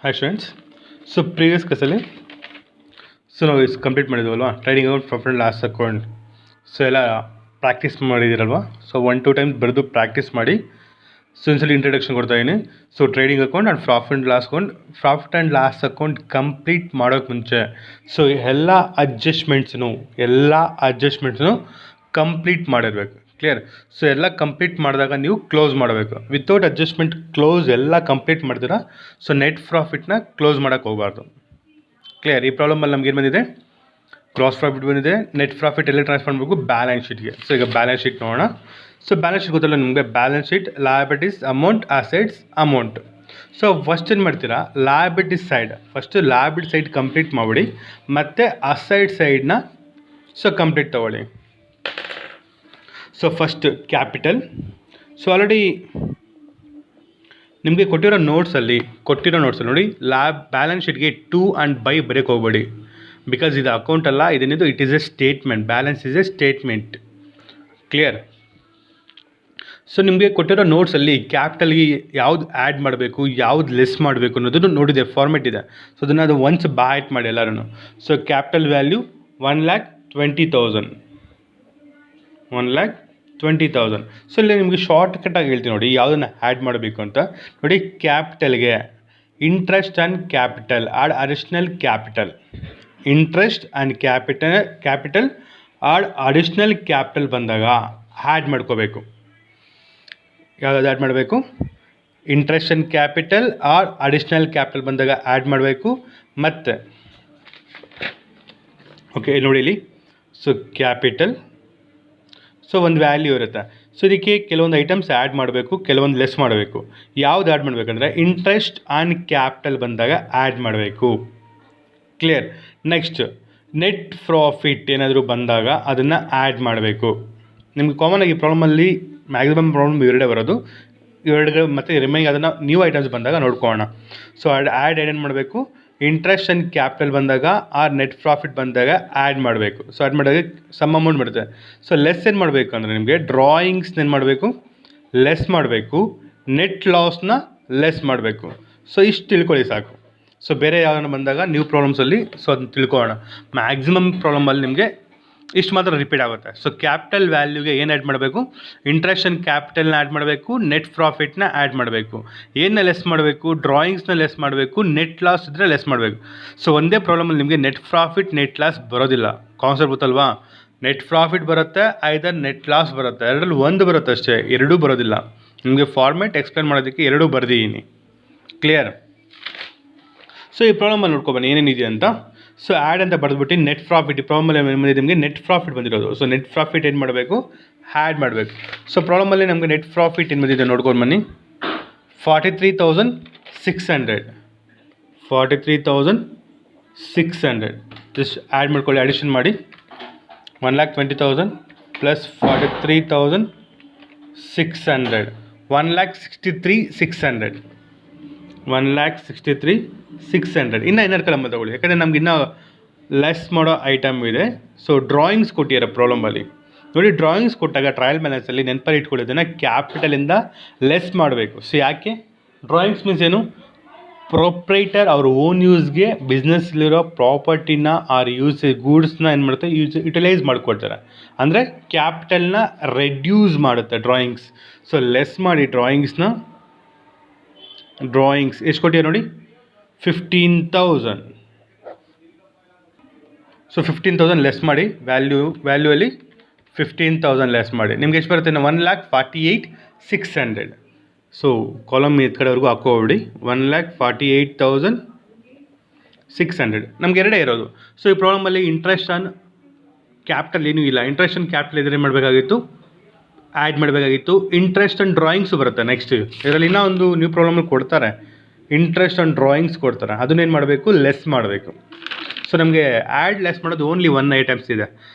Hi students. So previous ಕ್ಲಾಸಲ್ಲಿ ನಾವು complete ಮಾಡಿದ್ವಲ್ವಾ trading account, profit and loss account. So ಎಲ್ಲ ಪ್ರಾಕ್ಟೀಸ್ ಮಾಡಿದ್ದೀರಲ್ವಾ. ಸೊ 1-2 ಟೈಮ್ಸ್ ಬರೆದು ಪ್ರಾಕ್ಟೀಸ್ ಮಾಡಿ. ಸೊ ಒಂದ್ಸಲ ಇಂಟ್ರಡಕ್ಷನ್ ಕೊಡ್ತಾಯಿದ್ದೀನಿ. So trading account and profit and loss account complete ಮಾಡೋಕ್ಕೆ ಮುಂಚೆ ಸೊ ಎಲ್ಲ ಅಡ್ಜಸ್ಟ್ಮೆಂಟ್ಸನ್ನು ಕಂಪ್ಲೀಟ್ ಮಾಡಿರಬೇಕು. ಕ್ಲಿಯರ್? ಸೊ ಎಲ್ಲ ಕಂಪ್ಲೀಟ್ ಮಾಡಿದಾಗ ನೀವು ಕ್ಲೋಸ್ ಮಾಡಬೇಕು. ವಿತೌಟ್ ಅಡ್ಜಸ್ಟ್ಮೆಂಟ್ ಕ್ಲೋಸ್ ಎಲ್ಲ ಕಂಪ್ಲೀಟ್ ಮಾಡ್ತೀರಾ. ಸೊ ನೆಟ್ ಪ್ರಾಫಿಟ್ನ ಕ್ಲೋಸ್ ಮಾಡೋಕ್ಕೆ ಹೋಗಬಾರ್ದು. ಕ್ಲಿಯರ್? ಈ ಪ್ರಾಬ್ಲಮಲ್ಲಿ ನಮ್ಗೆ ಏನು ಬಂದಿದೆ? ಗ್ರಾಸ್ ಪ್ರಾಫಿಟ್ ಬಂದಿದೆ. ನೆಟ್ ಪ್ರಾಫಿಟ್ ಎಲ್ಲ ಟ್ರಾನ್ಸ್ಫರ್ ಮಾಡಬೇಕು ಬ್ಯಾಲೆನ್ಸ್ ಶೀಟ್ಗೆ. ಸೊ ಈಗ ಬ್ಯಾಲೆನ್ಸ್ ಶೀಟ್ ನೋಡೋಣ. ಸೊ ಬ್ಯಾಲೆನ್ಸ್ ಶೀಟ್ ಗೊತ್ತಲ್ಲ ನಿಮಗೆ, balance sheet liabilities amount, assets amount. So first ಏನು ಮಾಡ್ತೀರಾ, liabilities side first liability side complete ಮಾಡಿಬಿಡಿ, ಮತ್ತು ಅಸೈಡ್ ಸೈಡ್ನ ಸೊ ಕಂಪ್ಲೀಟ್ ತೊಗೊಳ್ಳಿ. So first capital. So already ನಿಮಗೆ ಕೊಟ್ಟಿರೋ ನೋಟ್ಸಲ್ಲಿ ನೋಡಿ, ಬ್ಯಾಲೆನ್ಸ್ ಶೀಟ್ಗೆ ಟು ಆ್ಯಂಡ್ ಬೈ ಬರೆಯೋಕ್ಕೆ ಹೋಗಬೇಡಿ. ಬಿಕಾಸ್ ಇದು ಅಕೌಂಟ್ ಅಲ್ಲ, ಇದೇನಿದು it is A statement. Balance is A statement. Clear? So ನಿಮಗೆ ಕೊಟ್ಟಿರೋ ನೋಟ್ಸಲ್ಲಿ ಕ್ಯಾಪಿಟಲ್ಗೆ ಯಾವ್ದು ಆ್ಯಡ್ ಮಾಡಬೇಕು, ಯಾವ್ದು ಲೆಸ್ ಮಾಡಬೇಕು ಅನ್ನೋದನ್ನು ನೋಡಿದೆ, ಫಾರ್ಮೆಟ್ ಇದೆ. ಸೊ ಅದನ್ನು ಅದು ಒನ್ಸ್ ಬಾಯ್ಟ್ ಮಾಡಿ ಎಲ್ಲರೂ. So capital value 1,20,000. ಸೊ ಇಲ್ಲಿ ನಿಮಗೆ ಶಾರ್ಟ್ಕಟಾಗಿ ಹೇಳ್ತೀನಿ ನೋಡಿ, ಯಾವುದನ್ನು ಆ್ಯಡ್ ಮಾಡಬೇಕು ಅಂತ ನೋಡಿ. ಕ್ಯಾಪಿಟಲ್ಗೆ interest and capital add additional capital. Interest and capital add additional capital ಬಂದಾಗ ಆ್ಯಡ್ ಮಾಡ್ಕೋಬೇಕು. ಯಾವ್ದು ಆ್ಯಡ್ ಮಾಡಬೇಕು? Interest and capital or additional capital ಬಂದಾಗ ಆ್ಯಡ್ ಮಾಡಬೇಕು. ಮತ್ತು ಓಕೆ ನೋಡಿ ಇಲ್ಲಿ, ಸೊ ಕ್ಯಾಪಿಟಲ್, ಸೊ ಒಂದು ವ್ಯಾಲ್ಯೂ ಇರುತ್ತೆ. ಸೊ ಇದಕ್ಕೆ ಕೆಲವೊಂದು ಐಟಮ್ಸ್ ಆ್ಯಡ್ ಮಾಡಬೇಕು, ಕೆಲವೊಂದು ಲೆಸ್ ಮಾಡಬೇಕು. ಯಾವ್ದು ಆ್ಯಡ್ ಮಾಡಬೇಕಂದ್ರೆ ಇಂಟ್ರೆಸ್ಟ್ ಆ್ಯಂಡ್ ಕ್ಯಾಪಿಟಲ್ ಬಂದಾಗ ಆ್ಯಡ್ ಮಾಡಬೇಕು. ಕ್ಲಿಯರ್? ನೆಕ್ಸ್ಟ್ ನೆಟ್ ಪ್ರಾಫಿಟ್ ಏನಾದರೂ ಬಂದಾಗ ಅದನ್ನು ಆ್ಯಡ್ ಮಾಡಬೇಕು. ನಿಮ್ಗೆ ಕಾಮನಾಗಿ ಈ ಪ್ರಾಬ್ಲಮಲ್ಲಿ ಮ್ಯಾಕ್ಸಿಮಮ್ ಪ್ರಾಬ್ಲಮ್ ಎರಡೇ ಬರೋದು, ಮತ್ತು ರಿಮೈನಿಂಗ್ ಅದನ್ನು ನ್ಯೂ ಐಟಮ್ಸ್ ಬಂದಾಗ ನೋಡ್ಕೊಳ್ಳೋಣ. ಸೊ ಆ್ಯಡ್ ಏನು ಮಾಡಬೇಕು? ಇಂಟ್ರೆಸ್ಟ್ ಆ್ಯಂಡ್ ಕ್ಯಾಪಿಟಲ್ ಬಂದಾಗ ಆರ್ ನೆಟ್ ಪ್ರಾಫಿಟ್ ಬಂದಾಗ ಆ್ಯಡ್ ಮಾಡಬೇಕು. ಸೊ ಆ್ಯಡ್ ಮಾಡಿದಾಗ ಸಮ್ ಅಮೌಂಟ್ ಬರುತ್ತೆ. ಸೊ ಲೆಸ್ ಏನು ಮಾಡಬೇಕು ಅಂದರೆ ನಿಮಗೆ ಡ್ರಾಯಿಂಗ್ಸ್ನ ಏನು ಮಾಡಬೇಕು? ಲೆಸ್ ಮಾಡಬೇಕು. ನೆಟ್ ಲಾಸ್ನ ಲೆಸ್ ಮಾಡಬೇಕು. ಸೊ ಇಷ್ಟು ತಿಳ್ಕೊಳ್ಳಿ ಸಾಕು. ಸೊ ಬೇರೆ ಯಾವ್ದನ್ನ ಬಂದಾಗ ನ್ಯೂ ಪ್ರಾಬ್ಲಮ್ಸಲ್ಲಿ ಸೊ ಅದನ್ನ ತಿಳ್ಕೊಳ್ಳೋಣ. ಮ್ಯಾಕ್ಸಿಮಮ್ ಪ್ರಾಬ್ಲಮಲ್ಲಿ ನಿಮಗೆ ಇಷ್ಟು ಮಾತ್ರ ರಿಪೀಟ್ ಆಗುತ್ತೆ. ಸೊ ಕ್ಯಾಪಿಟಲ್ ವ್ಯಾಲ್ಯೂಗೆ ಏನು ಆ್ಯಡ್ ಮಾಡಬೇಕು? ಇಂಟ್ರೆಸ್ಟ್ ಆ್ಯಂಡ್ ಕ್ಯಾಪಿಟಲ್ನ ಆ್ಯಡ್ ಮಾಡಬೇಕು, ನೆಟ್ ಪ್ರಾಫಿಟ್ನ ಆ್ಯಡ್ ಮಾಡಬೇಕು. ಏನನ್ನ ಲೆಸ್ ಮಾಡಬೇಕು? ಡ್ರಾಯಿಂಗ್ಸ್ನ ಲೆಸ್ ಮಾಡಬೇಕು, ನೆಟ್ ಲಾಸ್ ಇದ್ದರೆ ಲೆಸ್ ಮಾಡಬೇಕು. ಸೊ ಒಂದೇ ಪ್ರಾಬ್ಲಮಲ್ಲಿ ನಿಮಗೆ ನೆಟ್ ಪ್ರಾಫಿಟ್, ನೆಟ್ ಲಾಸ್ ಬರೋದಿಲ್ಲ. ಕಾನ್ಸೆಪ್ಟ್ ಗೊತ್ತಲ್ವಾ? ನೆಟ್ ಪ್ರಾಫಿಟ್ ಬರುತ್ತೆ, ಐದರ್ ನೆಟ್ ಲಾಸ್ ಬರುತ್ತೆ. ಎರಡರಲ್ಲಿ ಒಂದು ಬರುತ್ತೆ ಅಷ್ಟೇ, ಎರಡೂ ಬರೋದಿಲ್ಲ. ನಿಮಗೆ ಫಾರ್ಮೆಟ್ ಎಕ್ಸ್ಪ್ಲೇನ್ ಮಾಡೋದಕ್ಕೆ ಎರಡೂ ಬರ್ದಿದ್ದೀನಿ. ಕ್ಲಿಯರ್? ಸೊ ಈ ಪ್ರಾಬ್ಲಮಲ್ಲಿ ನೋಡ್ಕೊಬನ್ನಿ ಏನೇನಿದೆ ಅಂತ. ಸೊ ಆ್ಯಡ್ ಅಂತ ಬರೆದ್ಬಿಟ್ಟು ನೆಟ್ ಪ್ರಾಫಿಟ್, ಈ ಪ್ರಾಬ್ಲಮಲ್ಲಿ ಏನು ಬಂದಿದೆ ನಿಮಗೆ? ನೆಟ್ ಪ್ರಾಫಿಟ್ ಬಂದಿರೋದು. ಸೊ ನೆಟ್ ಪ್ರಾಫಿಟ್ ಏನು ಮಾಡಬೇಕು? ಆ್ಯಡ್ ಮಾಡಬೇಕು. ಸೊ ಪ್ರಾಬ್ಲಮಲ್ಲಿ ನಮಗೆ ನೆಟ್ ಪ್ರಾಫಿಟ್ ಏನು ಬಂದಿದೆ ನೋಡ್ಕೊಂಡು ಬನ್ನಿ. 43,600. ಜಸ್ಟ್ ಆ್ಯಡ್ ಮಾಡ್ಕೊಳ್ಳಿ, ಅಡಿಷನ್ ಮಾಡಿ. 1,20,000 ಪ್ಲಸ್ 43,600 1,63,600. 1,63,600. ಇನ್ನೂ ಇನ್ನರ್ ಕಲಮ್ ತಗೊಳ್ಳಿ, ಯಾಕಂದರೆ ನಮ್ಗೆ ಇನ್ನೂ ಲೆಸ್ ಮಾಡೋ ಐಟಮ್ ಇದೆ. ಸೊ ಡ್ರಾಯಿಂಗ್ಸ್ ಕೊಟ್ಟಿದ್ದಾರೆ ಪ್ರಾಬ್ಲಮಲ್ಲಿ ನೋಡಿ. ಡ್ರಾಯಿಂಗ್ಸ್ ಕೊಟ್ಟಾಗ ಟ್ರಯಲ್ ಬ್ಯಾಲೆನ್ಸಲ್ಲಿ ನೆನಪಲ್ಲಿ ಇಟ್ಕೊಳ್ಳೋದನ್ನು ಕ್ಯಾಪಿಟಲಿಂದ ಲೆಸ್ ಮಾಡಬೇಕು. ಸೊ ಯಾಕೆ? ಡ್ರಾಯಿಂಗ್ಸ್ ಮೀನ್ಸ್ ಏನು? ಪ್ರೊಪ್ರೈಟರ್ ಅವ್ರ ಓನ್ ಯೂಸ್ಗೆ ಬಿಸ್ನೆಸ್ಲಿರೋ ಪ್ರಾಪರ್ಟಿನ ಆರ್ ಗೂಡ್ಸ್ನ ಏನು ಮಾಡುತ್ತೆ? ಯುಟಿಲೈಸ್ ಮಾಡಿಕೊಡ್ತಾರೆ. ಅಂದರೆ ಕ್ಯಾಪಿಟಲ್ನ ರೆಡ್ಯೂಸ್ ಮಾಡುತ್ತೆ ಡ್ರಾಯಿಂಗ್ಸ್. ಸೊ ಲೆಸ್ ಮಾಡಿ ಡ್ರಾಯಿಂಗ್ಸ್ ಎಷ್ಟು ಕೊಟ್ಟಿದ್ದಾರೆ ನೋಡಿ? 15,000. ಸೊ 15,000 ಲೆಸ್ ಮಾಡಿ, ವ್ಯಾಲ್ಯೂಯಲ್ಲಿ 15,000 ಲೆಸ್ ಮಾಡಿ. ನಿಮ್ಗೆ ಎಷ್ಟು ಬರುತ್ತೆ? 1,48,600. ಸೊ ಕಾಲಮ್ ಈ ಕಡೆವರೆಗೂ ಹಾಕೋಬಿಡಿ. 1,48,600. ನಮ್ಗೆ ಎರಡೇ ಇರೋದು. ಸೊ ಈ ಪ್ರಾಬ್ಲಮಲ್ಲಿ ಇಂಟ್ರೆಸ್ಟ್ ಆನ್ ಕ್ಯಾಪಿಟಲ್ ಏನೂ ಇಲ್ಲ. ಇಂಟ್ರೆಸ್ಟ್ ಆನ್ ಕ್ಯಾಪಿಟಲ್ ಇದ್ರೆ ಮಾಡಬೇಕಾಗಿತ್ತು, ಆ್ಯಡ್ ಮಾಡಬೇಕಾಗಿತ್ತು. ಇಂಟ್ರೆಸ್ಟ್ ಆನ್ ಡ್ರಾಯಿಂಗ್ಸು ಬರುತ್ತೆ ನೆಕ್ಸ್ಟ್. ಇದರಲ್ಲಿ ಇನ್ನೂ ಒಂದು ನ್ಯೂ ಪ್ರಾಬ್ಲಮಲ್ಲಿ ಕೊಡ್ತಾರೆ, ಇಂಟ್ರೆಸ್ಟ್ ಆನ್ ಡ್ರಾಯಿಂಗ್ಸ್ ಕೊಡ್ತಾರೆ. ಅದನ್ನೇನು ಮಾಡಬೇಕು? ಲೆಸ್ ಮಾಡಬೇಕು. ಸೊ ನಮಗೆ ಆ್ಯಡ್ ಲೆಸ್ ಮಾಡೋದು ಓನ್ಲಿ ಒನ್ ಐಟಮ್ಸ್ ಇದೆ.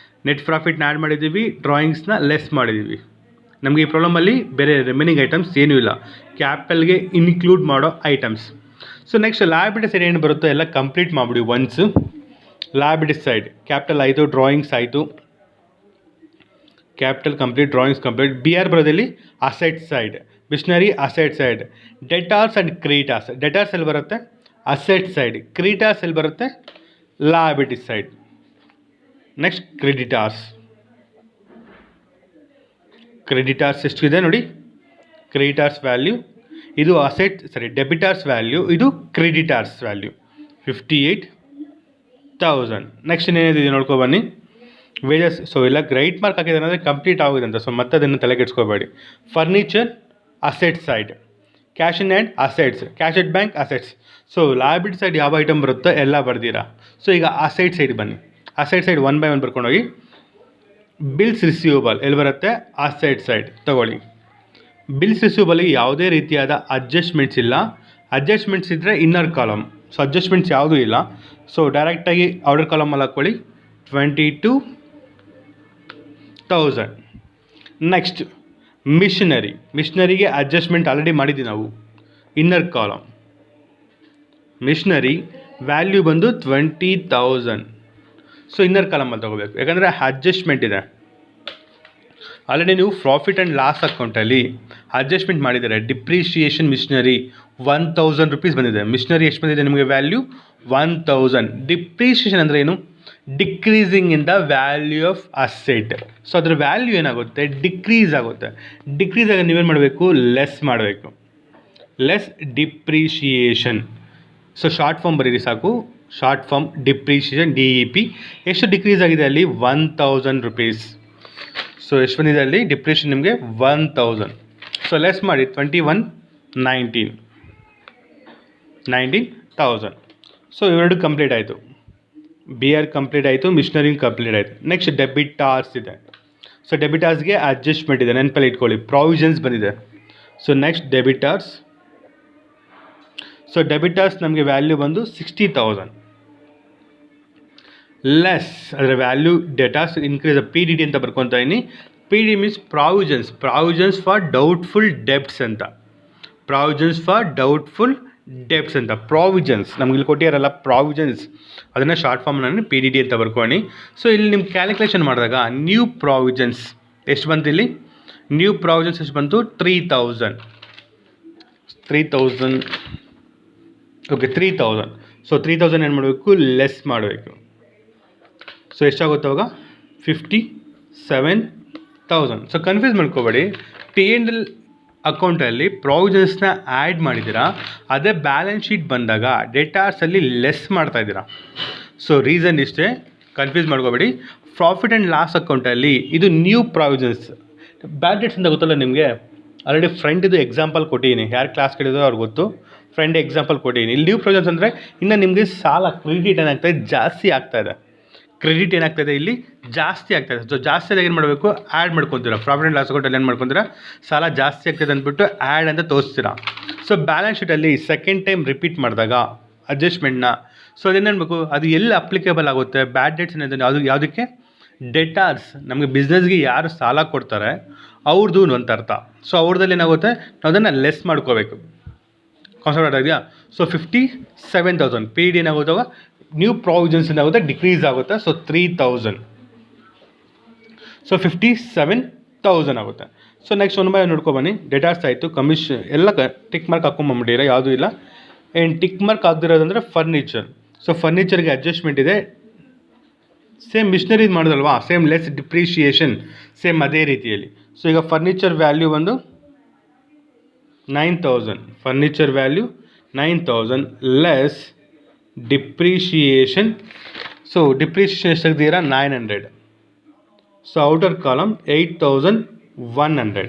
ನೆಟ್ ಪ್ರಾಫಿಟ್ನ ಆ್ಯಡ್ ಮಾಡಿದ್ದೀವಿ, ಡ್ರಾಯಿಂಗ್ಸ್ನ ಲೆಸ್ ಮಾಡಿದ್ದೀವಿ. ನಮಗೆ ಈ ಪ್ರಾಬ್ಲಮಲ್ಲಿ ಬೇರೆ ರಿಮೈನಿಂಗ್ ಐಟಮ್ಸ್ ಏನೂ ಇಲ್ಲ, ಕ್ಯಾಪಿಟಲ್ಗೆ ಇನ್ಕ್ಲೂಡ್ ಮಾಡೋ items. So next liability side ಏನು ಬರುತ್ತೋ ಎಲ್ಲ ಕಂಪ್ಲೀಟ್ ಮಾಡಿಬಿಡಿ ಒನ್ಸು. ಲಯಬಿಲಿಟಿ ಸೈಡ್ ಕ್ಯಾಪಿಟಲ್ ಆಯಿತು, ಡ್ರಾಯಿಂಗ್ಸ್ ಆಯಿತು, capital complete, drawings complete. B R ಬರೋದಲ್ಲಿ asset side, machinery asset side. Debtors and creditors. Debtors ಎಲ್ಲಿ ಬರುತ್ತೆ? Asset side. ಕ್ರೆಡಿಟಾರ್ಸ್ ಎಲ್ಲಿ ಬರುತ್ತೆ? Liability side. ನೆಕ್ಸ್ಟ್ ಕ್ರೆಡಿಟಾರ್ಸ್ ಎಷ್ಟಿದೆ ನೋಡಿ, ಕ್ರೆಡಿಟಾರ್ಸ್ ವ್ಯಾಲ್ಯೂ ಇದು ಡೆಬಿಟಾರ್ಸ್ ವ್ಯಾಲ್ಯೂ, ಇದು ಕ್ರೆಡಿಟಾರ್ಸ್ ವ್ಯಾಲ್ಯೂ 58,000. ನೆಕ್ಸ್ಟ್ ಏನೇನಿದೆ ನೋಡ್ಕೊ ಬನ್ನಿ. ವೇಜಸ್. ಸೊ ಎಲ್ಲ ರೈಟ್ ಮಾರ್ಕ್ ಹಾಕಿದೆ ಅಂದರೆ ಕಂಪ್ಲೀಟ್ ಆಗಿದೆ ಅಂತ, ಸೊ ಮತ್ತೆ ಅದನ್ನು ತಲೆಗೆಡ್ಸ್ಕೋಬೇಡಿ. Furniture asset side, cash in hand assets, cash at bank assets. So liability side ಯಾವ ಐಟಮ್ ಬರುತ್ತೋ ಎಲ್ಲ ಬರ್ದಿರಾ. ಸೊ ಈಗ ಅಸೆಟ್ ಸೈಡ್ ಬನ್ನಿ. ಅಸೆಟ್ ಸೈಡ್ 1 by 1 ಬರ್ಕೊಂಡೋಗಿ. ಬಿಲ್ಸ್ ರಿಸೀವಬಲ್ ಎಲ್ಲಿ ಬರುತ್ತೆ? ಅಸೆಟ್ ಸೈಡ್ ತಗೊಳ್ಳಿ. ಬಿಲ್ಸ್ ರಿಸೀವಬಲ್ಗೆ ಯಾವುದೇ ರೀತಿಯಾದ ಅಡ್ಜಸ್ಟ್ಮೆಂಟ್ಸ್ ಇಲ್ಲ. ಅಡ್ಜಸ್ಟ್ಮೆಂಟ್ಸ್ ಇದ್ದರೆ ಇನ್ನರ್ ಕಾಲಮ್. ಸೊ ಅಡ್ಜಸ್ಟ್ಮೆಂಟ್ಸ್ ಯಾವುದೂ ಇಲ್ಲ. ಸೊ ಡೈರೆಕ್ಟಾಗಿ ಔಟರ್ ಕಾಲಮಲ್ಲಿ ಹಾಕ್ಕೊಳ್ಳಿ 22,000. ನೆಕ್ಸ್ಟ್ ಮಿಷನರಿಗೆ ಅಡ್ಜಸ್ಟ್ಮೆಂಟ್ ಆಲ್ರೆಡಿ ಮಾಡಿದ್ದೀವಿ ನಾವು. ಇನ್ನರ್ ಕಾಲಮ್ ಮಿಷನರಿ ವ್ಯಾಲ್ಯೂ ಬಂದು 20,000. ಸೊ ಇನ್ನರ್ ಕಾಲಮಲ್ಲಿ ತೊಗೋಬೇಕು, ಯಾಕಂದರೆ ಅಡ್ಜಸ್ಟ್ಮೆಂಟ್ ಇದೆ. ಆಲ್ರೆಡಿ ನೀವು ಪ್ರಾಫಿಟ್ ಆ್ಯಂಡ್ ಲಾಸ್ ಅಕೌಂಟಲ್ಲಿ ಅಡ್ಜಸ್ಟ್ಮೆಂಟ್ ಮಾಡಿದ್ದಾರೆ. ಡಿಪ್ರಿಷಿಯೇಷನ್ ಮಿಷನರಿ 1,000 ರೂಪೀಸ್ ಬಂದಿದೆ. ಮಿಷನರಿ ಎಷ್ಟು ಬಂದಿದೆ ನಿಮಗೆ? ವ್ಯಾಲ್ಯೂ 1,000. ಡಿಪ್ರಿಷಿಯೇಷನ್ ಅಂದರೆ ಏನು? Decreasing in the value of asset. So ಅದ್ರ ವ್ಯಾಲ್ಯೂ ಏನಾಗುತ್ತೆ? ಡಿಕ್ರೀಸ್ ಆಗುತ್ತೆ. ಡಿಕ್ರೀಸ್ ಆಗಿ ನೀವೇನು ಮಾಡಬೇಕು? ಲೆಸ್ ಮಾಡಬೇಕು. Less depreciation. So short form ಬರೀರಿ ಸಾಕು. Short form depreciation DEP. ಎಷ್ಟು ಡಿಕ್ರೀಸ್ ಆಗಿದೆ ಅಲ್ಲಿ? 1,000 ರೂಪೀಸ್. ಸೊ ಎಷ್ಟು ಬಂದಿದೆ ಅಲ್ಲಿ ಡಿಪ್ರಿಷಿಯೇಷನ್ ನಿಮಗೆ? 1,000. ಸೊ ಲೆಸ್ ಮಾಡಿ 19,000. ಸೊ ಇವೆರಡು ಕಂಪ್ಲೀಟ್ ಆಯಿತು. BR ಕಂಪ್ಲೀಟ್ ಆಯಿತು, ಮಿಷನರಿಂಗ್ ಕಂಪ್ಲೀಟ್ ಆಯಿತು. ನೆಕ್ಸ್ಟ್ ಡೆಬಿಟಾರ್ಸ್ ಇದೆ. ಸೊ ಡೆಬಿಟಾರ್ಸ್ಗೆ ಅಡ್ಜಸ್ಟ್ಮೆಂಟ್ ಇದೆ, ನೆನಪಲ್ಲಿ ಇಟ್ಕೊಳ್ಳಿ. ಪ್ರಾವಿಷನ್ಸ್ ಬಂದಿದೆ. So next debtors. So debtors ನಮಗೆ ವ್ಯಾಲ್ಯೂ ಬಂದು 60,000. ಲೆಸ್ ಅದರ ವ್ಯಾಲ್ಯೂ ಡೇಟಾಸ್ ಇನ್ಕ್ರೀಸ್ PDD ಅಂತ ಬರ್ಕೊತಾ ಇದ್ದೀನಿ. PD means provisions for doubtful debts ಅಂತ. ಪ್ರಾವಿಷನ್ಸ್ ನಮ್ಗೆ ಇಲ್ಲಿ ಕೊಟ್ಟಿರಲ್ಲ ಪ್ರಾವಿಷನ್ಸ್, ಅದನ್ನು ಶಾರ್ಟ್ ಫಾರ್ಮ್ ನಾನು PDD ಅಂತ ಬರ್ಕೊಳ್ಳಿ. ಸೊ ಇಲ್ಲಿ ನಿಮ್ಮ ಕ್ಯಾಲ್ಕುಲೇಷನ್ ಮಾಡಿದಾಗ ನ್ಯೂ ಪ್ರಾವಿಷನ್ಸ್ ಎಷ್ಟು ಬಂತು ಇಲ್ಲಿ? ನ್ಯೂ ಪ್ರಾವಿಷನ್ಸ್ ಎಷ್ಟು ಬಂತು? 3,000. ಓಕೆ 3,000. ಸೊ 3,000 ಏನು ಮಾಡಬೇಕು? ಲೆಸ್ ಮಾಡಬೇಕು. ಸೊ ಎಷ್ಟಾಗುತ್ತೆ ಅವಾಗ? 57,000. ಸೊ ಕನ್ಫ್ಯೂಸ್ ಮಾಡ್ಕೋಬೇಡಿ. P&L ಅಕೌಂಟಲ್ಲಿ ಪ್ರಾವಿಷನ್ಸ್ನ ಆ್ಯಡ್ ಮಾಡಿದ್ದೀರಾ, ಅದೇ ಬ್ಯಾಲೆನ್ಸ್ ಶೀಟ್ ಬಂದಾಗ ಡೇಟಾಸಲ್ಲಿ ಲೆಸ್ ಮಾಡ್ತಾಯಿದ್ದೀರಾ. ಸೊ ರೀಸನ್ ಇಷ್ಟೇ, ಕನ್ಫ್ಯೂಸ್ ಮಾಡ್ಕೋಬೇಡಿ. ಪ್ರಾಫಿಟ್ ಆ್ಯಂಡ್ ಲಾಸ್ ಅಕೌಂಟಲ್ಲಿ ಇದು ನ್ಯೂ ಪ್ರಾವಿಷನ್ಸ್. ಬ್ಯಾಡ್ ಡೇಟ್ಸ್ ಅಂತ ಗೊತ್ತಲ್ಲ ನಿಮಗೆ, ಆಲ್ರೆಡಿ ಫ್ರೆಂಡಿದು ಎಕ್ಸಾಂಪಲ್ ಕೊಟ್ಟಿದ್ದೀನಿ. ಯಾರು ಕ್ಲಾಸ್ ಕೇಳಿದ್ರು ಅವ್ರಿಗೆ ಗೊತ್ತು. ಫ್ರೆಂಡ್ ಎಕ್ಸಾಂಪಲ್ ಕೊಟ್ಟಿದ್ದೀನಿ. ಇಲ್ಲಿ ನ್ಯೂ ಪ್ರಾವಿಷನ್ಸ್ ಅಂದರೆ ಇನ್ನು ನಿಮಗೆ ಸಾಲ ಕ್ರೆಡಿಟ್ ಏನಾಗ್ತಾಯಿದೆ? ಜಾಸ್ತಿ ಆಗ್ತಾಯಿದೆ. ಕ್ರೆಡಿಟ್ ಏನಾಗ್ತಾಯಿದೆ ಇಲ್ಲಿ? ಜಾಸ್ತಿ ಆಗ್ತಾಯಿದೆ. ಸೊ ಜಾಸ್ತಿ ಆದಾಗ ಏನು ಮಾಡಬೇಕು? ಆ್ಯಡ್ ಮಾಡ್ಕೊತೀರಾ. ಪ್ರಾಫಿಟ್ ಆ್ಯಂಡ್ ಲಾಸ್ ಅಕೌಂಟಲ್ಲಿ ಏನು ಮಾಡ್ಕೊತೀರಾ? ಸಾಲ ಜಾಸ್ತಿ ಆಗ್ತದೆ ಅಂದ್ಬಿಟ್ಟು ಆ್ಯಡ್ ಅಂತ ತೋರಿಸ್ತೀರಾ. ಸೊ ಬ್ಯಾಲೆನ್ಸ್ ಶೀಟಲ್ಲಿ ಸೆಕೆಂಡ್ ಟೈಮ್ ರಿಪೀಟ್ ಮಾಡಿದಾಗ ಅಡ್ಜಸ್ಟ್ಮೆಂಟ್ನ, ಸೊ ಅದೇನು ಮಾಡಬೇಕು? ಅದು ಎಲ್ಲಿ ಅಪ್ಲಿಕೇಬಲ್ ಆಗುತ್ತೆ? ಬ್ಯಾಡ್ ಡೇಟ್ಸ್ ಏನಿದೆ ಯಾವುದಕ್ಕೆ? ಡೆಟಾರ್ಸ್. ನಮಗೆ ಬಿಸ್ನೆಸ್ಗೆ ಯಾರು ಸಾಲ ಕೊಡ್ತಾರೆ ಅವ್ರದ್ದು ಅಂತ ಅರ್ಥ. ಸೊ ಅವ್ರದಲ್ಲಿ ಏನಾಗುತ್ತೆ? ನಾವು ಅದನ್ನು ಲೆಸ್ ಮಾಡ್ಕೋಬೇಕು. ಕಾನ್ಸೆಪ್ಟ್ ಆಗಿದೆಯಾ? ಸೊ 57,000 PD ಏನಾಗುತ್ತವಾಗ ನ್ಯೂ ಪ್ರಾವಿಷನ್ಸ್ ಏನಾಗುತ್ತೆ? ಡಿಕ್ರೀಸ್ ಆಗುತ್ತೆ. ಸೊ 3,000. ಸೊ 57,000 ಆಗುತ್ತೆ. ಸೊ ನೆಕ್ಸ್ಟ್ 1 by 1 ನೋಡ್ಕೊಬನ್ನಿ. ಡೇಟಾಸ್ ಆಯಿತು, ಕಮಿಷನ್ ಎಲ್ಲ ಟಿಕ್ ಮಾರ್ಕ್ ಹಾಕೊಂಬಂಬಿಟ್ಟಿರ, ಯಾವುದೂ ಇಲ್ಲ. ಏನು ಟಿಕ್ ಮಾರ್ಕ್ ಆಗದಿರೋದಂದರೆ ಫರ್ನಿಚರ್. ಸೊ ಫರ್ನಿಚರ್ಗೆ ಅಡ್ಜಸ್ಟ್ಮೆಂಟ್ ಇದೆ. ಸೇಮ್ ಮಿಷನರಿ ಮಾಡೋದಲ್ವಾ, ಸೇಮ್ ಲೆಸ್ ಡಿಪ್ರಿಷಿಯೇಷನ್, ಸೇಮ್ ಅದೇ ರೀತಿಯಲ್ಲಿ. ಸೊ ಈಗ ಫರ್ನಿಚರ್ ವ್ಯಾಲ್ಯೂ ಒಂದು 9,000. Furniture value 9,000 less depreciation. So depreciation ಎಷ್ಟು ತೆಗ್ದಿರಾ? 900. So outer column 8,100.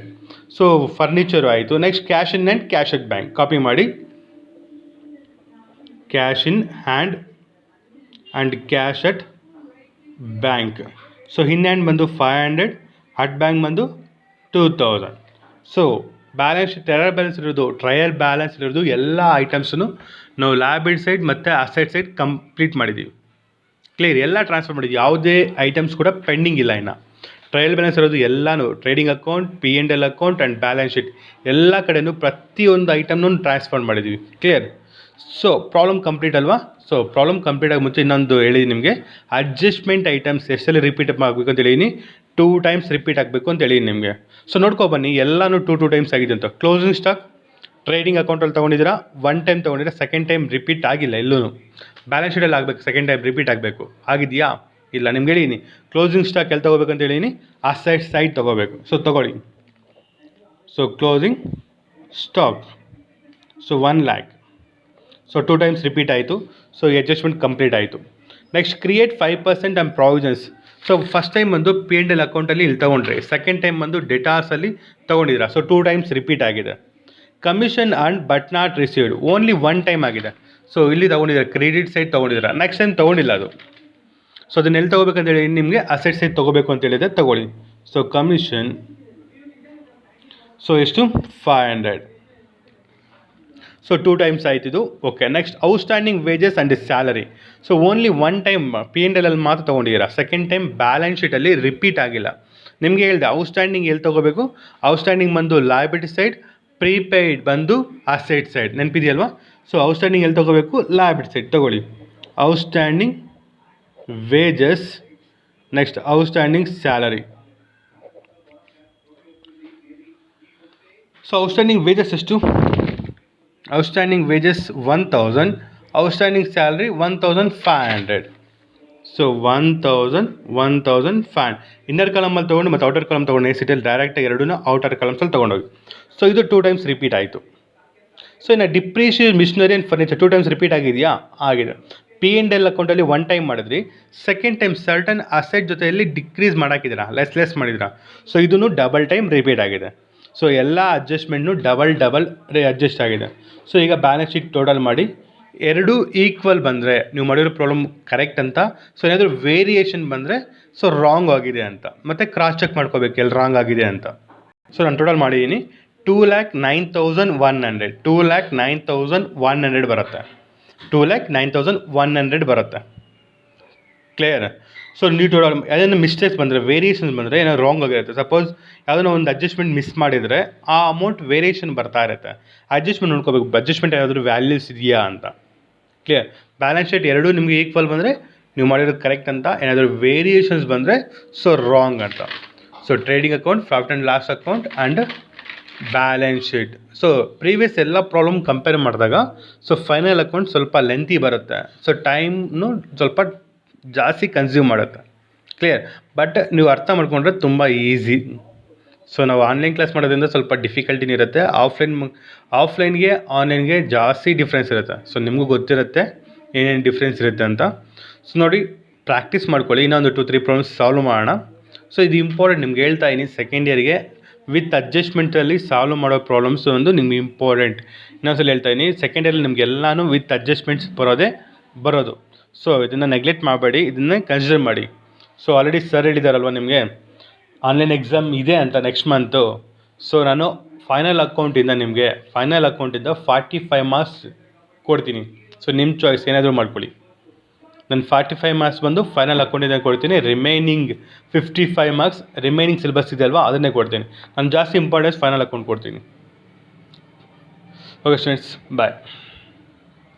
So furniture ಆಯಿತು. Next cash in hand, cash at bank. Copy ಮಾಡಿ. Cash in hand and cash at bank. So in hand ಬಂದು 500, at bank ಬಂದು 2,000. So balance trial balance ಇರೋದು ಎಲ್ಲ ಐಟಮ್ಸನ್ನು ನಾವು liability side ಮತ್ತು asset side complete ಮಾಡಿದ್ದೀವಿ. Clear? ಎಲ್ಲ ಟ್ರಾನ್ಸ್ಫರ್ ಮಾಡಿದ್ದೀವಿ. ಯಾವುದೇ ಐಟಮ್ಸ್ ಕೂಡ ಪೆಂಡಿಂಗ್ ಇಲ್ಲ. ಇನ್ನು ಟ್ರಯಲ್ ಬ್ಯಾಲೆನ್ಸ್ ಇರೋದು ಎಲ್ಲನೂ trading account, P&L account and balance sheet ಎಲ್ಲ ಕಡೆಯೂ ಪ್ರತಿಯೊಂದು ಐಟಮ್ನೂ ಟ್ರಾನ್ಸ್ಫರ್ ಮಾಡಿದ್ದೀವಿ. ಕ್ಲಿಯರ್? ಸೊ ಪ್ರಾಬ್ಲಮ್ ಕಂಪ್ಲೀಟ್ ಅಲ್ವಾ? ಸೊ ಪ್ರಾಬ್ಲಮ್ ಕಂಪ್ಲೀಟ್ ಆಗಿ ಮುಂಚೆ ಇನ್ನೊಂದು ಹೇಳಿದ್ದೀನಿ ನಿಮಗೆ. ಅಡ್ಜಸ್ಟ್ಮೆಂಟ್ ಐಟಮ್ಸ್ ಎಷ್ಟಲ್ಲಿ ರಿಪೀಟ್ ಆಗಬೇಕು ಅಂತ ಹೇಳಿದ್ದೀನಿ? 2 times ರಿಪೀಟ್ ಆಗಬೇಕು ಅಂತ ಹೇಳಿದ್ದೀನಿ ನಿಮಗೆ. ಸೊ ನೋಡ್ಕೊಬನ್ನಿ, ಎಲ್ಲನೂ 2 times ಆಗಿದೆ ಅಂತ. ಕ್ಲೋಸಿಂಗ್ ಸ್ಟಾಕ್ ಟ್ರೇಡಿಂಗ್ ಅಕೌಂಟಲ್ಲಿ ತೊಗೊಂಡಿದ್ದೀರಾ, ಒನ್ ಟೈಮ್ ತೊಗೊಂಡಿದ್ದೀರಾ, ಸೆಕೆಂಡ್ ಟೈಮ್ ರಿಪೀಟ್ ಆಗಿಲ್ಲ ಎಲ್ಲೂ. ಬ್ಯಾಲೆನ್ಸ್ ಶೀಟಲ್ಲಿ ಆಗಬೇಕು, ಸೆಕೆಂಡ್ ಟೈಮ್ ರಿಪೀಟ್ ಆಗಬೇಕು. ಆಗಿದೆಯಾ? ಇಲ್ಲ. ನಿಮ್ಗೆ ಹೇಳಿನಿ ಕ್ಲೋಸಿಂಗ್ ಸ್ಟಾಕ್ ಎಲ್ಲಿ ತೊಗೋಬೇಕಂತ ಹೇಳಿನಿ, ಅಸೆಟ್ ಸೈಡ್ ತೊಗೋಬೇಕು. ಸೊ ತೊಗೊಳ್ಳಿ. So closing stock, so 1 lakh. So 2 times repeat ಆಯಿತು. ಸೊ ಅಡ್ಜಸ್ಟ್ಮೆಂಟ್ ಕಂಪ್ಲೀಟ್ ಆಯಿತು. Next create 5% and provisions. So first time ಬಂದು P&L ಅಕೌಂಟಲ್ಲಿ ಇಲ್ಲಿ ತೊಗೊಂಡ್ರಿ, ಸೆಕೆಂಡ್ ಟೈಮ್ ಬಂದು ಡೆಟಾರ್ಸಲ್ಲಿ ತೊಗೊಂಡಿದ್ದೀರಾ. ಸೊ 2 times ರಿಪೀಟ್ ಆಗಿದೆ. Commission and but not received only 1 time ಆಗಿದೆ. So ಇಲ್ಲಿ ತೊಗೊಂಡಿದ್ದೀರಾ, ಕ್ರೆಡಿಟ್ ಸೈಡ್ ತೊಗೊಂಡಿದ್ದೀರಾ, ನೆಕ್ಸ್ಟ್ ಟೈಮ್ ತೊಗೊಂಡಿಲ್ಲ ಅದು. ಸೊ ಅದನ್ನ ಎಲ್ಲಿ ತೊಗೋಬೇಕಂತ ಹೇಳಿ ನಿಮಗೆ ಅಸೆಟ್ ಸೈಡ್ ತೊಗೋಬೇಕು ಅಂತ ಹೇಳಿದೆ, ತೊಗೊಳ್ಳಿ. ಸೊ ಕಮಿಷನ್, ಸೊ ಎಷ್ಟು 500. ಸೊ 2 times ಆಯ್ತಿದು. Okay. Next outstanding wages and salary. So only 1 time P&L ಅಲ್ಲಿ ಮಾತ್ರ ತೊಗೊಂಡಿದ್ದೀರಾ, ಸೆಕೆಂಡ್ ಟೈಮ್ ಬ್ಯಾಲೆನ್ಸ್ ಶೀಟಲ್ಲಿ ರಿಪೀಟ್ ಆಗಿಲ್ಲ. ನಿಮಗೆ ಹೇಳಿದೆ ಔಟ್ಸ್ಟ್ಯಾಂಡಿಂಗ್ ಎಲ್ಲಿ ತೊಗೋಬೇಕು, ಔಟ್ಸ್ಟ್ಯಾಂಡಿಂಗ್ ಬಂದು ಲಯಬಿಲಿಟಿ ಸೈಡ್, ಪ್ರೀಪೇಯ್ಡ್ ಬಂದು ಅಸೆಟ್ ಸೈಡ್. ನೆನಪಿದೆಯಲ್ವಾ? ಸೊ ಔಟ್ಸ್ಟ್ಯಾಂಡಿಂಗ್ ಎಲ್ಲಿ ತೊಗೋಬೇಕು, ಲಯಬಿಲಿಟಿ ಸೈಡ್ ತೊಗೊಳ್ಳಿ. Outstanding wages, next outstanding salary. So outstanding wages ಎಷ್ಟು? Outstanding wages 1000, outstanding salary 1500. So 1500 inner ಕಾಲಮಲ್ಲಿ ತೊಗೊಂಡು ಮತ್ತು ಔಟರ್ ಕಾಲಮ್ ತೊಗೊಂಡು ಸಿಟಿಯಲ್ಲಿ ಡೈರೆಕ್ಟಾಗಿ ಎರಡೂ ಔಟರ್ ಕಾಲಮ್ಸಲ್ಲಿ ತೊಗೊಂಡೋಗಿ. ಸೊ ಇದು 2 times ರಿಪೀಟ್ ಆಯಿತು. ಸೊ ಇನ್ನು depreciation machinery and furniture 2 times repeat ಆಗಿದೆಯಾ? ಆಗಿದೆ. P&L ಅಕೌಂಟಲ್ಲಿ 1 time ಮಾಡಿದ್ರಿ, ಸೆಕೆಂಡ್ ಟೈಮ್ ಸರ್ಟನ್ ಅಸೆಟ್ ಜೊತೆಯಲ್ಲಿ ಡಿಕ್ರೀಸ್ ಮಾಡಾಕಿದ್ದೀರಾ, ಲೆಸ್ ಮಾಡಿದ್ದೀರಾ. ಸೊ ಇದೂ ಡಬಲ್ ಟೈಮ್ ರಿಪೀಟ್ ಆಗಿದೆ. ಸೊ ಎಲ್ಲ ಅಡ್ಜಸ್ಟ್ಮೆಂಟ್ನು ಡಬಲ್ ಅಡ್ಜಸ್ಟ್ ಆಗಿದೆ. ಸೊ ಈಗ ಬ್ಯಾಲೆನ್ಸ್ ಶೀಟ್ ಟೋಟಲ್ ಮಾಡಿ, ಎರಡೂ ಈಕ್ವಲ್ ಬಂದರೆ ನೀವು ಮಾಡಿರೋ ಪ್ರಾಬ್ಲಮ್ ಕರೆಕ್ಟ್ ಅಂತ. ಸೊ ಏನಾದರೂ ವೇರಿಯೇಷನ್ ಬಂದರೆ ಸೊ ರಾಂಗ್ ಆಗಿದೆ ಅಂತ, ಮತ್ತು ಕ್ರಾಸ್ ಚೆಕ್ ಮಾಡ್ಕೋಬೇಕು ಎಲ್ಲಿ ರಾಂಗ್ ಆಗಿದೆ ಅಂತ. ಸೊ ನಾನು ಟೋಟಲ್ ಮಾಡಿದ್ದೀನಿ 2,09,100, 2,09,100 ಬರುತ್ತೆ. 2,09,100 ಬರುತ್ತೆ. ಕ್ಲಿಯರ್? ಸೊ ನೀವು ಟೋಟಲ್ ಯಾವುದನ್ನು ಮಿಸ್ಟೇಕ್ಸ್ ಬಂದರೆ, ವೇರಿಯೇಷನ್ಸ್ ಬಂದರೆ ಏನೋ ರಾಂಗ್ ಆಗಿರುತ್ತೆ. ಸಪೋಸ್ ಯಾವುದೋ ಒಂದು ಅಡ್ಜಸ್ಟ್ಮೆಂಟ್ ಮಿಸ್ ಮಾಡಿದರೆ ಆ ಅಮೌಂಟ್ ವೇರಿಯೇಷನ್ ಬರ್ತಾ ಇರುತ್ತೆ. ಅಡ್ಜಸ್ಟ್ಮೆಂಟ್ ನೋಡ್ಕೋಬೇಕು, ಅಡ್ಜಸ್ಟ್ಮೆಂಟ್ ಯಾವ್ದಾದ್ರು ವ್ಯಾಲ್ಯೂಸ್ ಇದೆಯಾ ಅಂತ. ಕ್ಲಿಯರ್? ಬ್ಯಾಲೆನ್ಸ್ ಶೀಟ್ ಎರಡೂ ನಿಮಗೆ ಈಕ್ವಲ್ ಬಂದರೆ ನೀವು ಮಾಡಿರೋದು ಕರೆಕ್ಟ್ ಅಂತ, ಏನಾದರೂ ವೇರಿಯೇಷನ್ಸ್ ಬಂದರೆ ಸೊ ರಾಂಗ್ ಅಂತ. So trading account, profit and loss account and balance sheet. So previous ಎಲ್ಲ ಪ್ರಾಬ್ಲಮ್ ಕಂಪೇರ್ ಮಾಡಿದಾಗ ಸೊ ಫೈನಲ್ ಅಕೌಂಟ್ ಸ್ವಲ್ಪ ಲೆಂತಿ ಬರುತ್ತೆ. ಸೊ ಟೈಮ್ನು ಸ್ವಲ್ಪ ಜಾಸ್ತಿ ಕನ್ಸ್ಯೂಮ್ ಮಾಡುತ್ತೆ. ಕ್ಲಿಯರ್? ಬಟ್ ನೀವು ಅರ್ಥ ಮಾಡ್ಕೊಂಡ್ರೆ ತುಂಬ ಈಸಿ. ಸೊ ನಾವು ಆನ್ಲೈನ್ ಕ್ಲಾಸ್ ಮಾಡೋದ್ರಿಂದ ಸ್ವಲ್ಪ ಡಿಫಿಕಲ್ಟಿನ ಇರುತ್ತೆ. ಆಫ್ಲೈನ್ಗೆ ಆನ್ಲೈನ್ಗೆ ಜಾಸ್ತಿ ಡಿಫ್ರೆನ್ಸ್ ಇರುತ್ತೆ. ಸೊ ನಿಮಗೂ ಗೊತ್ತಿರುತ್ತೆ ಏನೇನು ಡಿಫ್ರೆನ್ಸ್ ಇರುತ್ತೆ ಅಂತ. ಸೊ ನೋಡಿ, ಪ್ರಾಕ್ಟೀಸ್ ಮಾಡ್ಕೊಳ್ಳಿ. ಇನ್ನೊಂದು 2-3 ಪ್ರಾಬ್ಲಮ್ಸ್ ಸಾಲ್ವ್ ಮಾಡೋಣ. ಸೊ ಇದು ಇಂಪಾರ್ಟೆಂಟ್, ನಿಮ್ಗೆ ಹೇಳ್ತಾ ಇದ್ದೀನಿ. ಸೆಕೆಂಡ್ ಇಯರ್ಗೆ ವಿತ್ ಅಡ್ಜಸ್ಟ್ಮೆಂಟಲ್ಲಿ ಸಾಲ್ವ್ ಮಾಡೋ ಪ್ರಾಬ್ಲಮ್ಸ್ ಒಂದು ನಿಮ್ಗೆ ಇಂಪಾರ್ಟೆಂಟ್. ಇನ್ನೊಂದ್ಸಲ ಹೇಳ್ತಾ ಇದ್ದೀನಿ, ಸೆಕೆಂಡ್ ಇಯರಲ್ಲಿ ನಿಮ್ಗೆ ಎಲ್ಲನೂ ವಿತ್ ಅಡ್ಜಸ್ಟ್ಮೆಂಟ್ಸ್ ಬರೋದು. ಸೊ ಇದನ್ನು ನೆಗ್ಲೆಕ್ಟ್ ಮಾಡಬೇಡಿ, ಇದನ್ನೇ ಕನ್ಸಿಡರ್ ಮಾಡಿ. ಸೊ ಆಲ್ರೆಡಿ ಸರ್ ಹೇಳಿದಾರಲ್ವ ನಿಮಗೆ ಆನ್ಲೈನ್ ಎಕ್ಸಾಮ್ ಇದೆ ಅಂತ ನೆಕ್ಸ್ಟ್ ಮಂತು. ಸೊ ನಾನು ಫೈನಲ್ ಅಕೌಂಟಿಂದ 45 ಮಾರ್ಕ್ಸ್ ಕೊಡ್ತೀನಿ. ಸೊ ನಿಮ್ಮ ಚಾಯ್ಸ್ ಏನಾದರೂ ಮಾಡ್ಕೊಳ್ಳಿ. ನಾನು 45 ಮಾರ್ಕ್ಸ್ ಬಂದು ಫೈನಲ್ ಅಕೌಂಟಿಂದ ಕೊಡ್ತೀನಿ. ರಿಮೈನಿಂಗ್ 55 ಮಾರ್ಕ್ಸ್ ರಿಮೈನಿಂಗ್ ಸಿಲೆಬಸ್ ಇದೆ ಅಲ್ವಾ, ಅದನ್ನೇ ಕೊಡ್ತೀನಿ. ನಾನು ಜಾಸ್ತಿ ಇಂಪಾರ್ಟೆನ್ಸ್ ಫೈನಲ್ ಅಕೌಂಟ್ ಕೊಡ್ತೀನಿ. ಓಕೆ ಸ್ಟೂಡೆಂಟ್ಸ್, ಬಾಯ್.